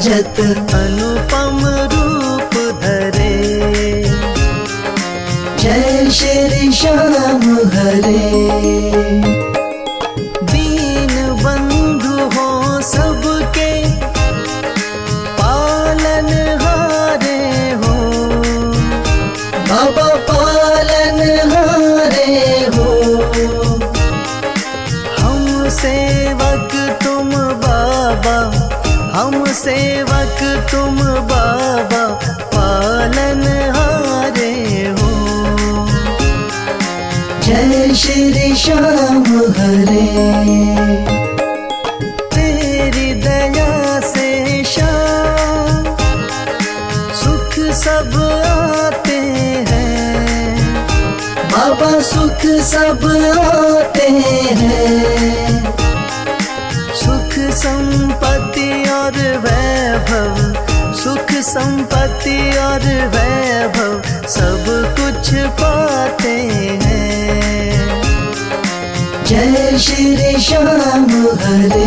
विराजत अनुपम रूप धरे। जय श्री श्याम हरे। दीन बंधु हो सबके पालन हारे हो। बाबा पालन हारे हो। हम सेवक तुम बाबा, हम सेवक तुम बाबा पालन हारे हो। जय श्री श्याम हरे। तेरी दया से श्याम सुख सब आते हैं। बाबा सुख सब आते हैं। सुख संपत्ति और वैभव, सुख संपत्ति और वैभव सब कुछ पाते हैं। जय श्री श्याम हरे।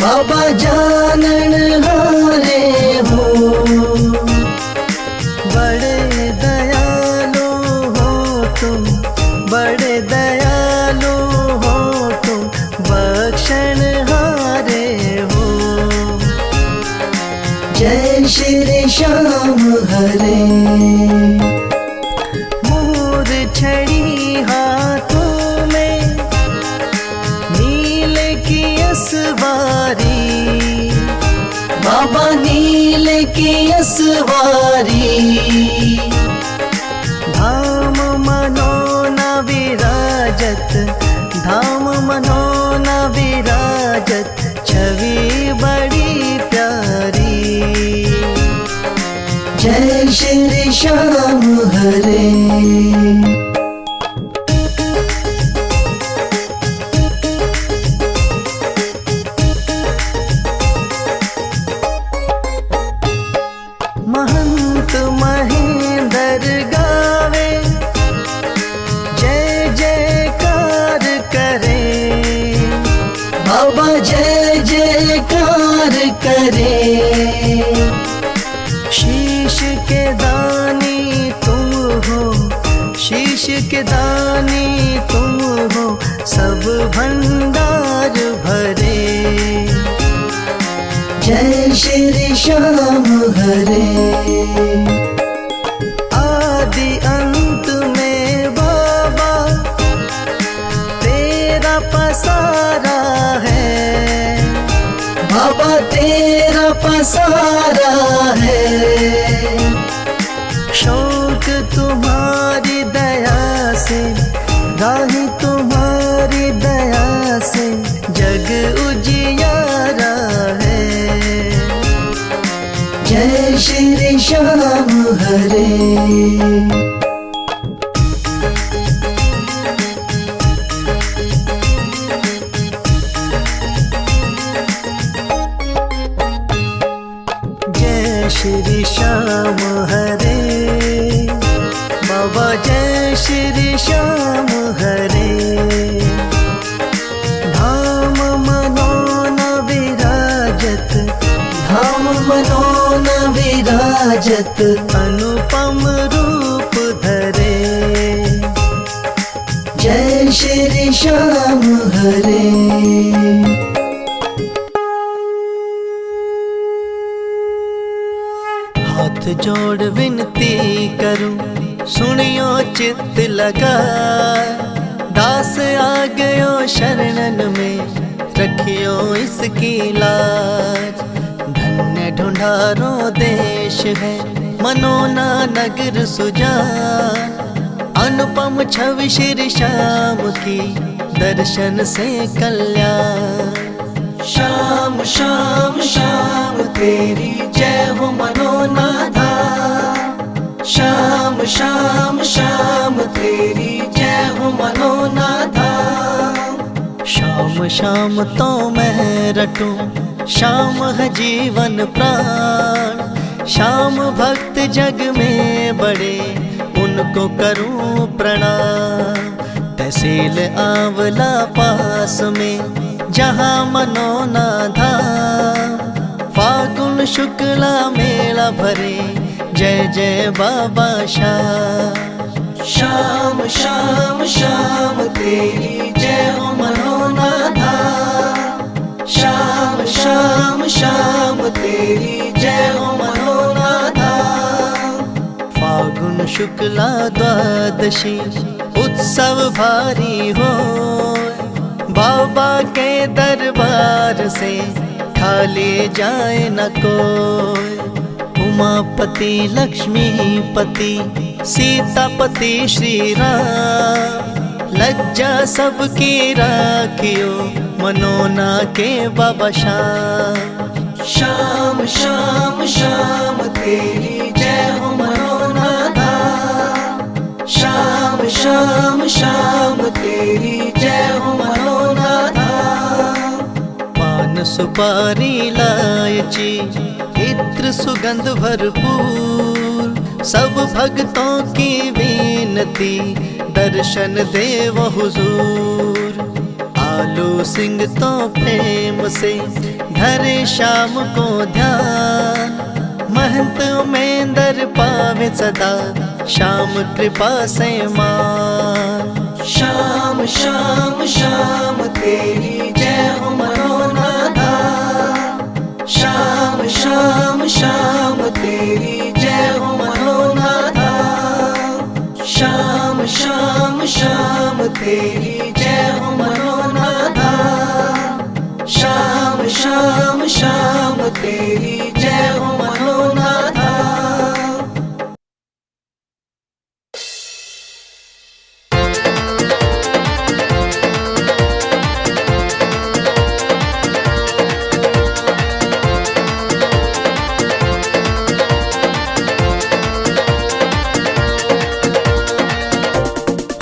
बाबा जानन हारे हो। बड़े दयालु हो तुम, बड़े दयालु हो तुम, बख्शण हारे हो। जय श्री श्याम हरे। मोर छड़ी हाथों में नील की असवारी। बाबा नील की असवारी। धाम मनोना विराजत, धाम मनोना विराजत, छवि बड़ी प्यारी। जय श्री श्याम हरे। महंत महेंद्र गावे जय जयकार करे। बाबा जय जयकार करे। शीश के दानी तुम हो, शीश के दानी तुम हो, सब भंडार भरे। जय श्री श्याम हरे। आदि अंत में बाबा तेरा पसारा है। बाबा तेरा पसारा है। शौक तुम्हारी दया से, राही तुम्हारी दया से जग उजियारा है। जय श्री श्याम हरे। जय श्री श्याम हरे। बाबा जय श्री श्याम हरे। धाम मनोना विराजत, धाम मनोना विराजत अनुपम रूप धरे। जय श्री श्याम हरे। हाथ जोड़ विनती करूं, सुनियो चित्त लगा। दास आ गयो शरणन में, रखियो इसकी लाज। धन्य ढूंढारो देश है, मनोना नगर सुजान। अनुपम छवि श्री श्याम की, दर्शन से कल्याण। श्याम श्याम श्याम तेरी जय हो मनोनाथा। श्याम श्याम श्याम तेरी जय हो मनोनाथा। शाम शाम तो मैं रटूं, शाम है जीवन प्राण। शाम भक्त जग में बड़े, उनको करूं प्रणाम। तहसील आंवला पास में जहाँ मनोना धाम। फागुन शुक्ला मेला भरे, जय जय बाबा श्याम। शाम शाम शाम तेरी जय हो मनोना धाम। शाम शाम शाम तेरी जय हो मनोना धाम। फागुन शुक्ला द्वादशी उत्सव भारी हो, बाबा के दरबार से खाली जाए न कोई। उमापति लक्ष्मीपति सीतापति श्री राम, लज्जा सबकी राखियो मनोना के बाबा श्याम। शाम शाम शाम तेरी जय हो मनोना धाम। शाम शाम शाम तेरी जय हो मनोना धाम। पान सुपारी इलायची इत्र सुगंध भरपूर, सब भक्तों की विनती दर्शन देव हुजूर। आलू सिंह तो प्रेम से धरे शाम को ध्यान, महंत उमेंदर पावे सदा श्याम कृपा से मान। शाम शाम शाम तेरी जय हो मनोना धाम। शाम शाम शाम तेरी जय हो मनोना धाम। शाम शाम शाम तेरी जय हो मनोना धाम। शाम शाम शाम तेरी जय हो मनोना धाम।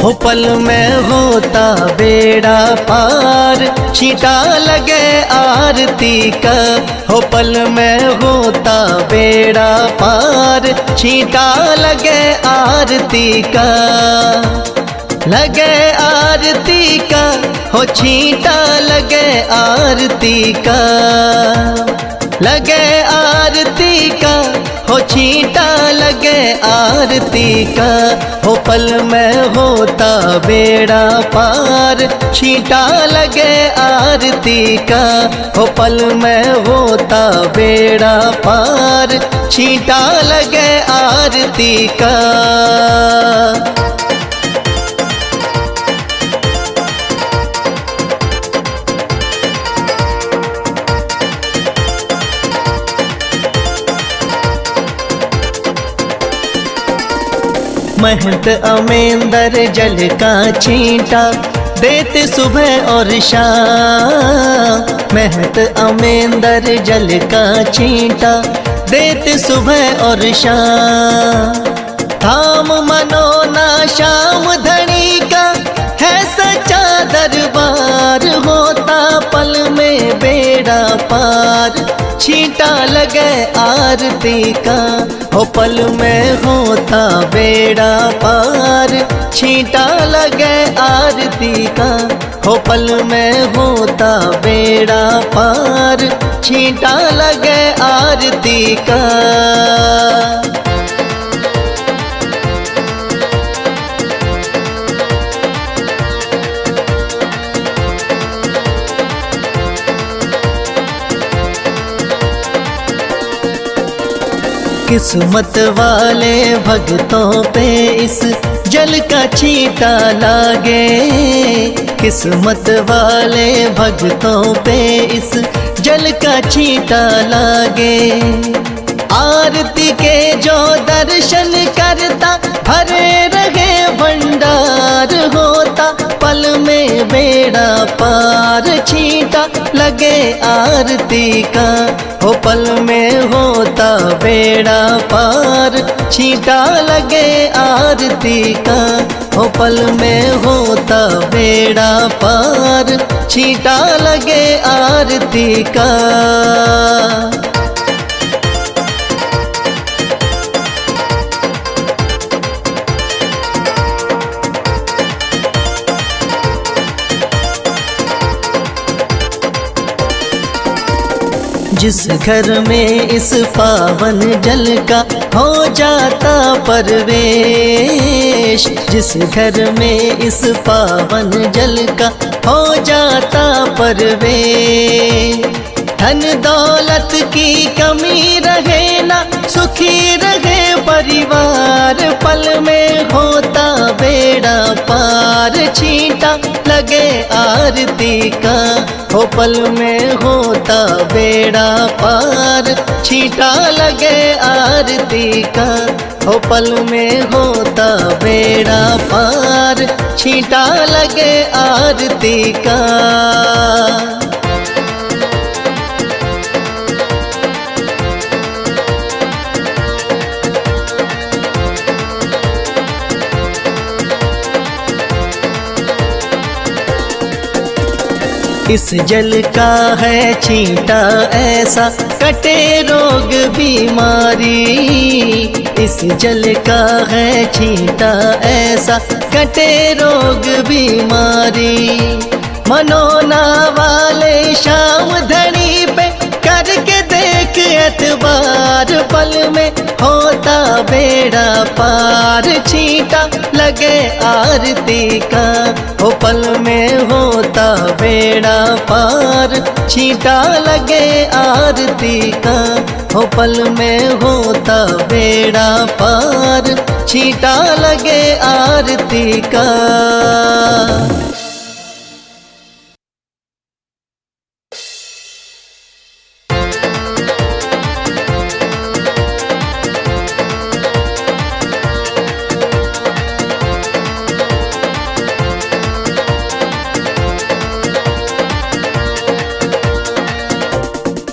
हो पल में होता बेड़ा पार, छींटा लगे आरती का। हो पल में होता बेड़ा पार, छींटा लगे आरती का। लगे आरती का, हो छींटा लगे आरती का। लगे आरती का, हो छींटा लगे आरती का। हो पल में होता बेड़ा पार, छींटा लगे आरती का। हो पल में होता बेड़ा पार, छींटा लगे आरती का। महंत अमेंदर जल का छींटा देते सुबह और शाम। महंत अमेंदर जल का छींटा देते सुबह और शाम। धाम मनोना श्याम धनी का है सच्चा दरबार, होता पल में बेड़ा पार, छींटा लगे आरती का। हो पल में होता बेड़ा पार, छींटा लगे आरती का। हो पल में होता बेड़ा पार, छींटा लगे आरती का। किस्मत वाले भक्तों पे इस जल का छींटा लागे। किस्मत वाले भक्तों पे इस जल का छींटा लागे। आरती के जो दर्शन करता भरे रहे भंडार, होता पल में बेड़ा पार, छींटा लगे लगे आरती का, हो पल में होता बेड़ा पार। छींटा लगे आरती का, हो पल में होता बेड़ा पार। छींटा लगे आरती का। जिस घर में इस पावन जल का हो जाता परवेश, जिस घर में इस पावन जल का हो जाता परवेश। धन दौलत की कमी रहे ना, सुखी रहे परिवार। पल में होता बेड़ा पार। छींटा लगे आरती का, हो पल में होता बेड़ा पार। छींटा लगे आरती का, हो पल में होता बेड़ा पार। छींटा लगे आरती का। इस जल का है छींटा ऐसा, कटे रोग बीमारी। इस जल का है छींटा ऐसा, कटे रोग बीमारी। मनोना वाले शाम धनी पे करके देख एतबार। पल में होता बेड़ा पार। छींटा लगे आरती का, हो पल में होता बेड़ा पार। छींटा लगे आरती का, हो पल में होता बेड़ा पार। छींटा लगे आरती का।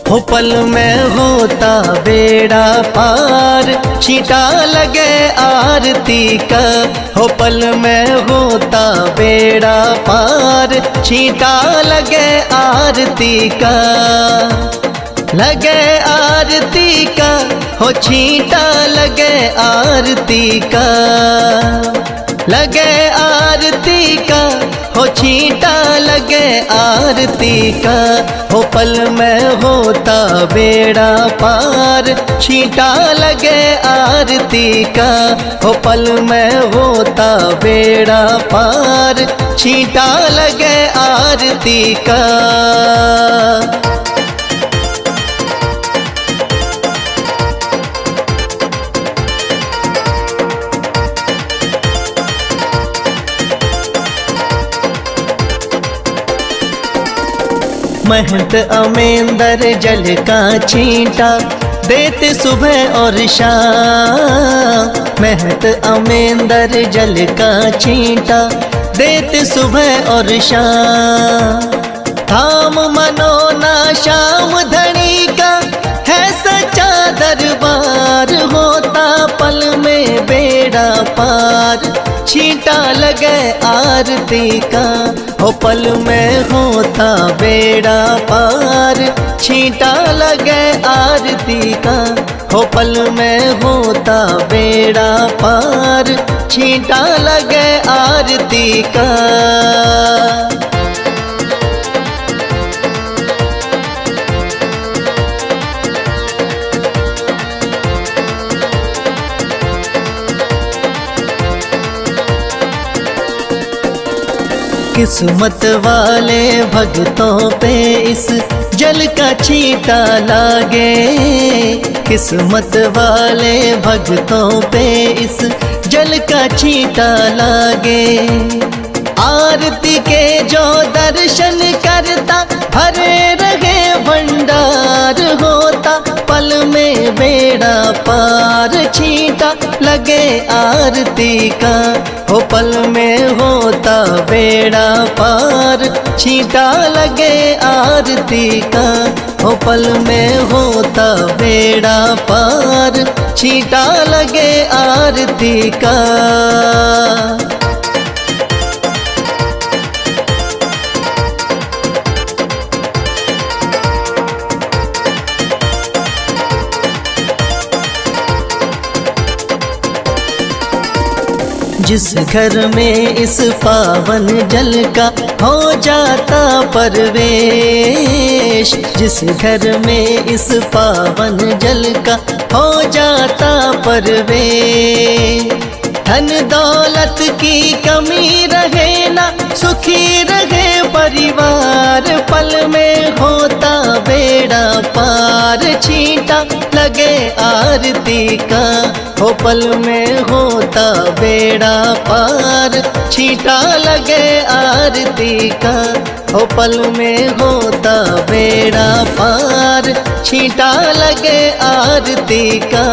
हो पल में होता बेड़ा पार। छींटा लगे आरती का, हो पल में होता बेड़ा पार। छींटा लगे आरती का। लगे आरती का, हो छींटा लगे आरती का। लगे आरती का, हो छींटा लगे आरती का। हो पल में होता बेड़ा पार। छींटा लगे आरती का, हो पल में होता बेड़ा पार। छींटा लगे आरती का। महंत अमेंदर जल का छींटा देते सुबह और शाम। महंत अमेंदर जल का छींटा देते सुबह और शाम। थाम मनोना शाम धनी का है सच्चा दरबार। होता पल में बेड़ा पार। छींटा लगे आरती का, हो पल में होता बेड़ा पार। छींटा लगे आरती का, हो पल में होता बेड़ा पार। छींटा लगे आरती का। किस्मत वाले भक्तों पे इस जल का छींटा लागे। किस्मत वाले भक्तों पे इस जल का छींटा लागे। आरती के जो दर्शन करता भरे रहे भंडार। होता पल में बेड़ा पार, छींटा लगे आरती का। हो पल में होता बेड़ा पार, छींटा लगे आरती का। हो पल में होता बेड़ा पार, छींटा लगे आरती का। जिस घर में इस पावन जल का हो जाता परवेश, जिस घर में इस पावन जल का हो जाता परवेश। धन दौलत की कमी रहे ना, सुखी रहे परिवार, पल में होता बेड़ा पार, छींटा लगे आरती का। हो पल में होता बेड़ा पार, छींटा लगे आरती का। हो पल में होता बेड़ा पार, छींटा लगे आरती का।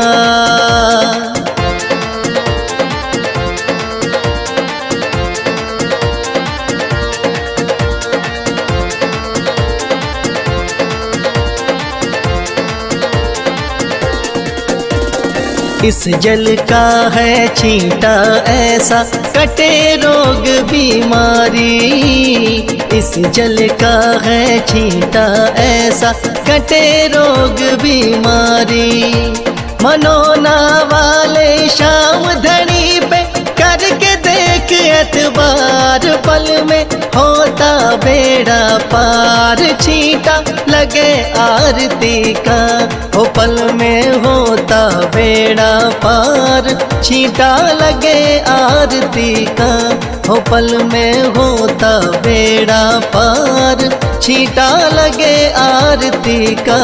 इस जल का है छींटा ऐसा, कटे रोग बीमारी। इस जल का है छींटा ऐसा, कटे रोग बीमारी। मनोना वाले शाम धनी पे करके देख एतबार, पल में होता बेड़ा पार, छींटा लगे आरती का। हो पल में होता बेड़ा पार, छींटा लगे आरती का। हो पल में होता बेड़ा पार, छींटा लगे आरती का।